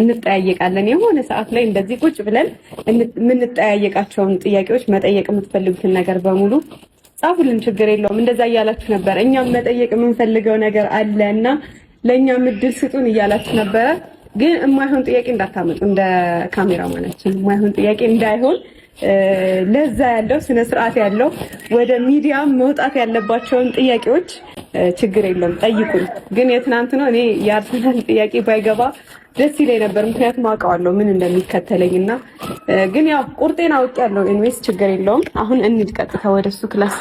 እንጠያየቃለን የሆነ ሰዓት ላይ እንደዚህ ቁጭ ብለን የምንጠያየቃቸውን ጥያቄዎች መጠየቅ የምትፈልጉትን ነገር በሙሉ ጻፉልን ችግር የለውም እንደዛ እያላችሁ ነበር እኛም መጠየቅ የምንፈልገው ነገር አለና ለኛም እድል ስጡን እያላችሁ ነበር ግን የማይሆን ጥያቄ እንዳታመጡ እንደ ካሜራማናችን የማይሆን ጥያቄ እንዳይሆን ለዛ ያለው ስነ ስርዓት ያለው ወደ ሚዲያ መውጣት ያለባቸውን ጥያቄዎች ችግር የለውም ጠይቁን ግን የትናንት ነው እኔ የአርሰናል ጥያቄ ባይገባ ደስ ይለኝ ነበር ምክንያቱም አውቀዋለሁ ምን እንደሚከተለኝና ግን ያው ቁርጤን አውቄያለሁ ኢንዌስ ችግር የለውም አሁን እንሂድ ቀጥታ ወደሱ ክላስ